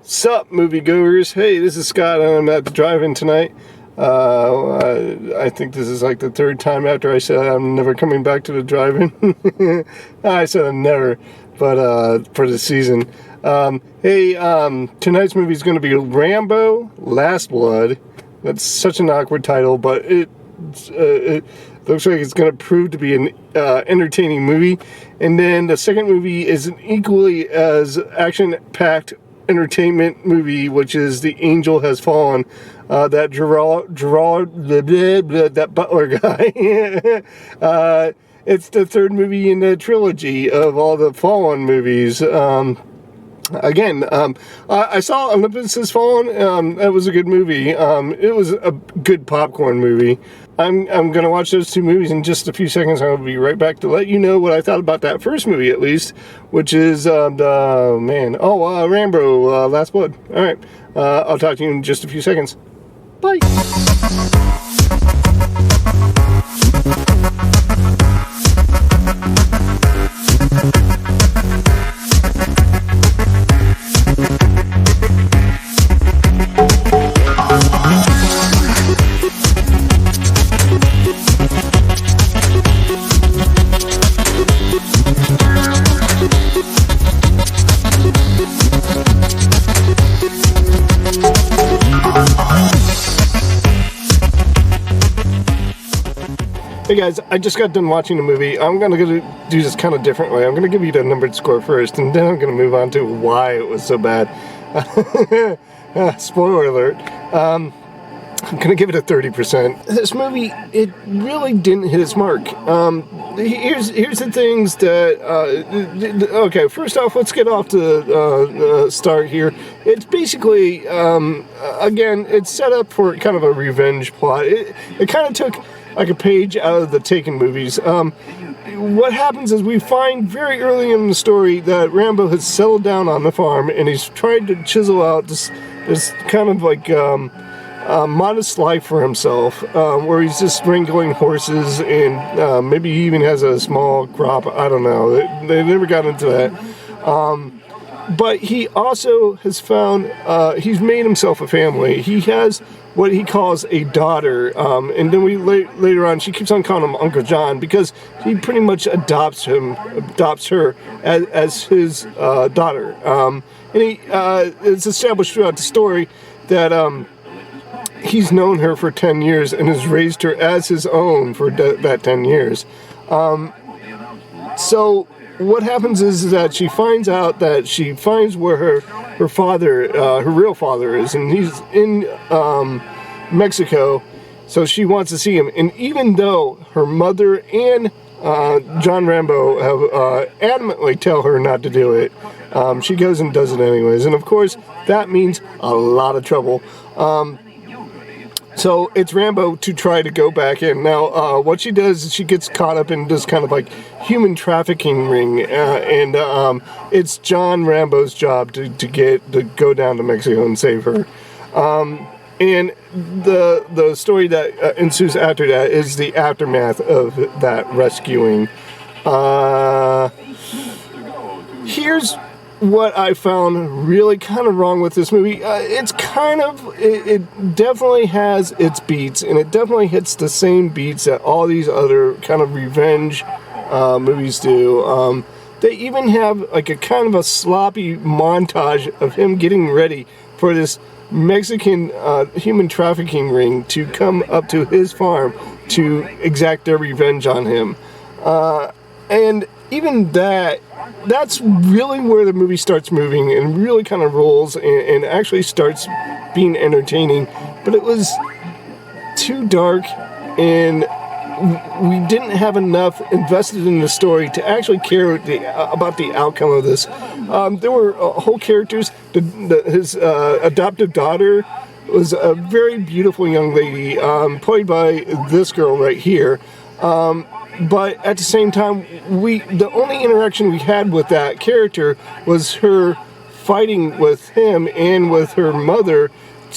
Sup, moviegoers? Hey, this is Scott, and I'm at the drive-in tonight. I think this is like the third time after I said I'm never coming back to the drive-in. I said I'm never, but for the season. Tonight's movie is going to be Rambo: Last Blood. That's such an awkward title, but it looks like it's going to prove to be an entertaining movie. And then the second movie is an equally as action-packed entertainment movie, which is The Angel Has Fallen. That that Butler guy. It's the third movie in the trilogy of all the Fallen movies. I saw Olympus Has Fallen. That was a good movie. It was a good popcorn movie. I'm going to watch those two movies in just a few seconds. I'll be right back to let you know what I thought about that first movie, at least, which is, Rambo, Last Blood. All right. I'll talk to you in just a few seconds. Bye. Hey guys, I just got done watching the movie. I'm going to do this kind of differently. I'm going to give you the numbered score first, and then I'm going to move on to why it was so bad. Spoiler alert. I'm going to give it a 30%. This movie, it really didn't hit its mark. Here's the things that... okay, first off, let's get off the start here. It's basically, again, it's set up for kind of a revenge plot. It kind of took like a page out of the Taken movies. What happens is we find very early in the story that Rambo has settled down on the farm and he's tried to chisel out this kind of like modest life for himself, where he's just wrangling horses and maybe he even has a small crop. I don't know. They never got into that. But he also has found, he's made himself a family. He has what he calls a daughter, and then later on, she keeps on calling him Uncle John because he pretty much adopts her as his daughter. And it's established throughout the story that he's known her for 10 years and has raised her as his own for that 10 years. So what happens is that she finds out that she finds where her father, her real father is, and he's in Mexico, so she wants to see him. And even though her mother and John Rambo have adamantly tell her not to do it, she goes and does it anyways. And of course, that means a lot of trouble. So it's Rambo to try to go back in. Now, what she does is she gets caught up in this kind of like human trafficking ring, and it's John Rambo's job to go down to Mexico and save her. And the story that ensues after that is the aftermath of that rescuing. Here's what I found really kind of wrong with this movie. It definitely has its beats, and it definitely hits the same beats that all these other kind of revenge movies do. They even have like a kind of a sloppy montage of him getting ready for this Mexican human trafficking ring to come up to his farm to exact their revenge on him. And even that's really where the movie starts moving and really kind of rolls and actually starts being entertaining. But it was too dark, and we didn't have enough invested in the story to actually care about the outcome of this. There were whole characters. His adoptive daughter was a very beautiful young lady, played by this girl right here. But at the same time, the only interaction we had with that character was her fighting with him and with her mother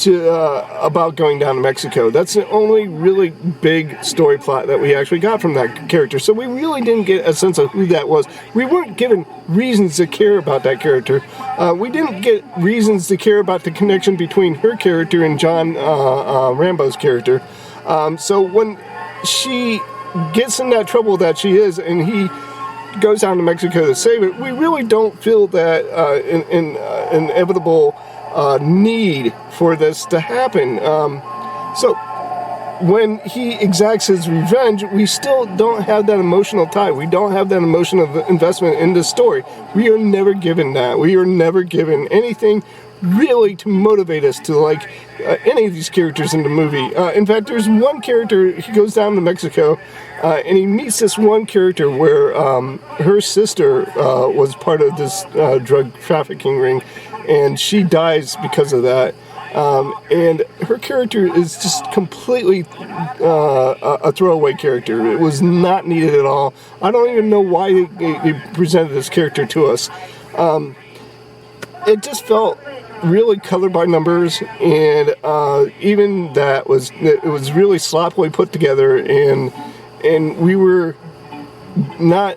about going down to Mexico. That's the only really big story plot that we actually got from that character. So we really didn't get a sense of who that was. We weren't given reasons to care about that character. We didn't get reasons to care about the connection between her character and John Rambo's character. So when she gets in that trouble that she is, and he goes down to Mexico to save it, we really don't feel that inevitable need for this to happen. So when he exacts his revenge, we still don't have that emotional tie. We don't have that emotional investment in the story. We are never given that. We are never given anything really to motivate us to like any of these characters in the movie. In fact, there's one character, he goes down to Mexico, and he meets this one character where her sister was part of this drug trafficking ring, and she dies because of that. And her character is just completely a throwaway character. It was not needed at all. I don't even know why they presented this character to us. It just felt really colored by numbers, and even that was really sloppily put together, and we were not.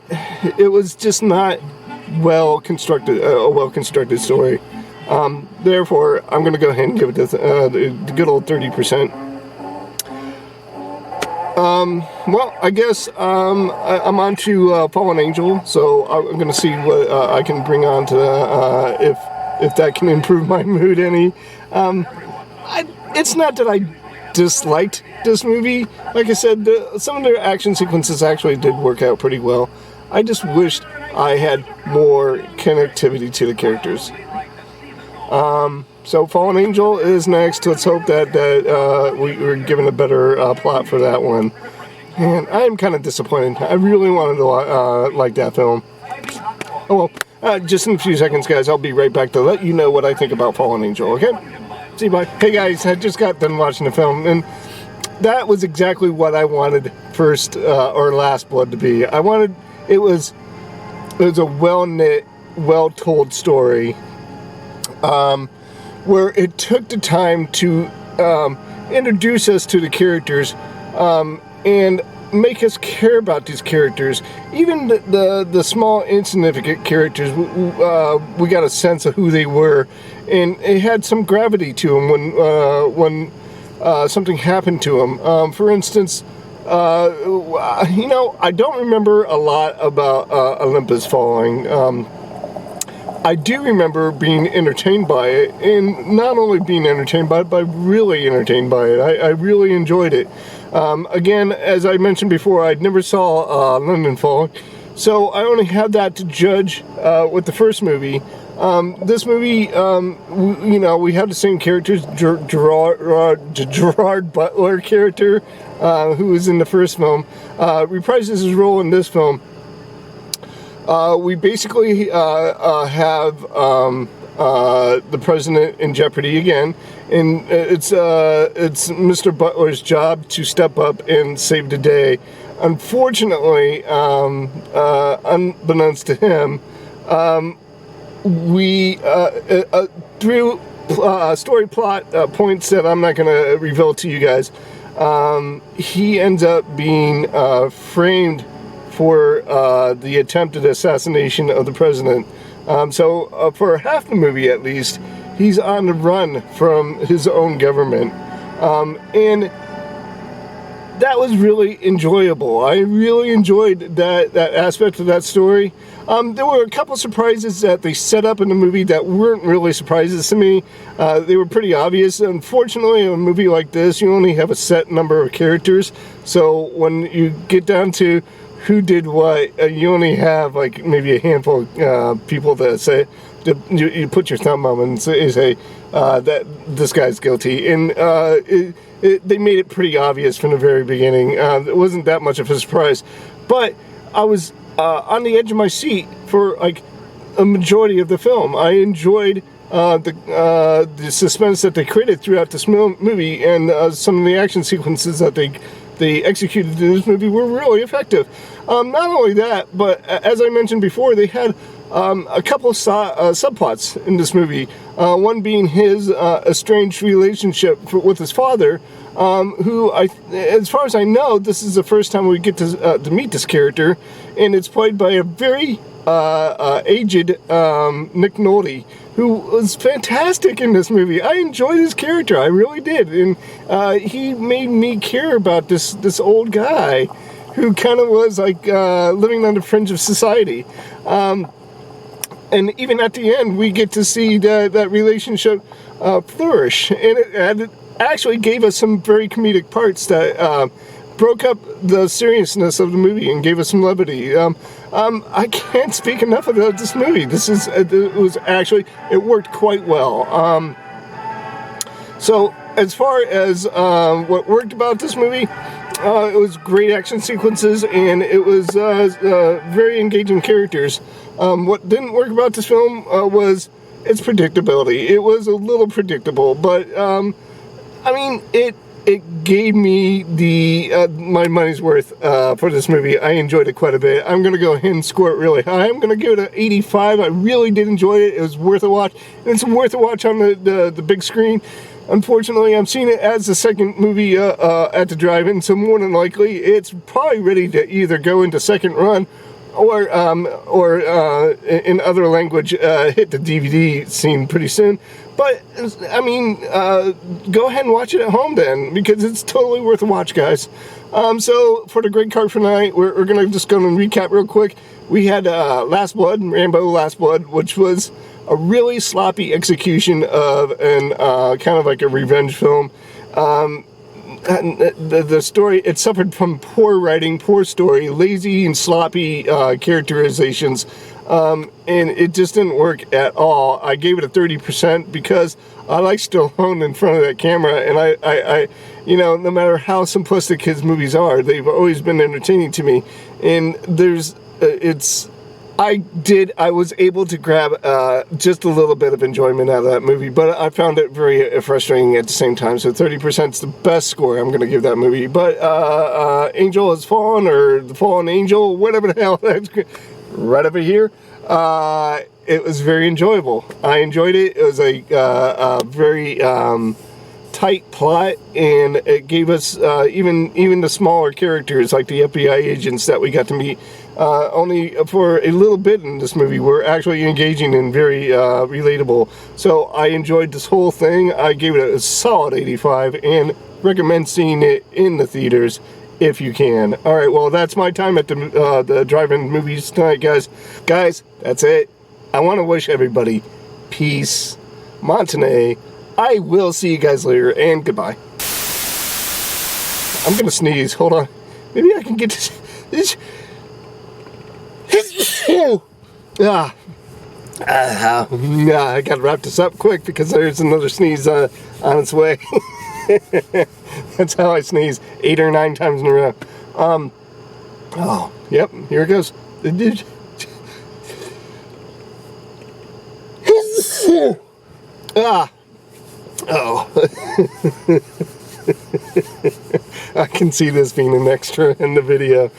It was just not well constructed. A well constructed story. Therefore, I'm going to go ahead and give it the good old 30%. Well, I guess I'm on to Fallen Angel, so I'm going to see what I can bring on to if that can improve my mood any. It's not that I disliked this movie. Like I said, some of their action sequences actually did work out pretty well. I just wished I had more connectivity to the characters. So Fallen Angel is next. Let's hope that we're given a better plot for that one. And I am kind of disappointed. I really wanted to like that film. Oh well, just in a few seconds, guys, I'll be right back to let you know what I think about Fallen Angel, okay? See you, bye. Hey guys, I just got done watching the film, and that was exactly what I wanted First or Last Blood to be. It was a well-knit, well-told story. Where it took the time to introduce us to the characters and make us care about these characters. Even the small, insignificant characters, we got a sense of who they were, and it had some gravity to them when something happened to them. For instance, I don't remember a lot about Olympus Falling. I do remember being entertained by it, and not only being entertained by it, but really entertained by it. I really enjoyed it. Again, as I mentioned before, I never saw London Falling, so I only had that to judge with the first movie. This movie, we have the same characters. Gerard Butler character, who was in the first film, reprises his role in this film. We basically have the president in jeopardy again, and it's Mr. Butler's job to step up and save the day. Unfortunately, unbeknownst to him, we through story plot points that I'm not going to reveal to you guys, he ends up being framed for the attempted assassination of the president. So for half the movie at least, he's on the run from his own government. And that was really enjoyable. I really enjoyed that aspect of that story. There were a couple surprises that they set up in the movie that weren't really surprises to me. They were pretty obvious. Unfortunately, in a movie like this, you only have a set number of characters. So when you get down to who did what, you only have like maybe a handful of people that say, you put your thumb on and say that this guy's guilty. And they made it pretty obvious from the very beginning. It wasn't that much of a surprise. But I was on the edge of my seat for like a majority of the film. I enjoyed the suspense that they created throughout this movie, and some of the action sequences that they executed in this movie were really effective. Not only that, but as I mentioned before, they had a couple of subplots in this movie. One being his estranged relationship with his father, who, as far as I know, this is the first time we get to meet this character, and it's played by a very aged Nick Nolte, who was fantastic in this movie. I enjoyed his character, I really did, and he made me care about this old guy who kind of was like living on the fringe of society. And even at the end, we get to see that relationship flourish, and it actually gave us some very comedic parts that broke up the seriousness of the movie and gave us some levity. I can't speak enough about this movie. It worked quite well. So as far as what worked about this movie, it was great action sequences, and it was very engaging characters. What didn't work about this film was its predictability. It was a little predictable, but I mean, it gave me my money's worth for this movie. I enjoyed it quite a bit. I'm going to go ahead and score it really high. I'm going to give it an 85. I really did enjoy it. It was worth a watch, and it's worth a watch on the big screen. Unfortunately, I'm seeing it as the second movie at the drive-in, so more than likely, it's probably ready to either go into second run or in other language, hit the DVD scene pretty soon. But, I mean, go ahead and watch it at home then, because it's totally worth a watch, guys. So, for the great card for tonight, we're going to just go and recap real quick. We had Last Blood, Rambo Last Blood, which was a really sloppy execution of an kind of like a revenge film. The story, it suffered from poor writing, poor story, lazy and sloppy characterizations, and it just didn't work at all. I gave it a 30% because I like Stallone in front of that camera, and I you know, no matter how simplistic his movies are, they've always been entertaining to me. And I was able to grab just a little bit of enjoyment out of that movie, but I found it very frustrating at the same time. So 30% is the best score I'm going to give that movie. But Angel Has Fallen, or The Fallen Angel, whatever the hell that's right over here. It was very enjoyable. I enjoyed it. It was a very tight plot, and it gave us even the smaller characters like the FBI agents that we got to meet only for a little bit in this movie were actually engaging and very relatable. So I enjoyed this whole thing. I gave it a solid 85 and recommend seeing it in the theaters if you can. Alright, well, that's my time at the drive-in movies tonight, guys. Guys, that's it. I want to wish everybody peace, Montanay. I will see you guys later, and goodbye. I'm gonna sneeze. Hold on. Maybe I can get this. I gotta wrap this up quick because there's another sneeze on its way. That's how I sneeze 8 or 9 times in a row. Oh, yep, here it goes. Oh. I can see this being an extra in the video.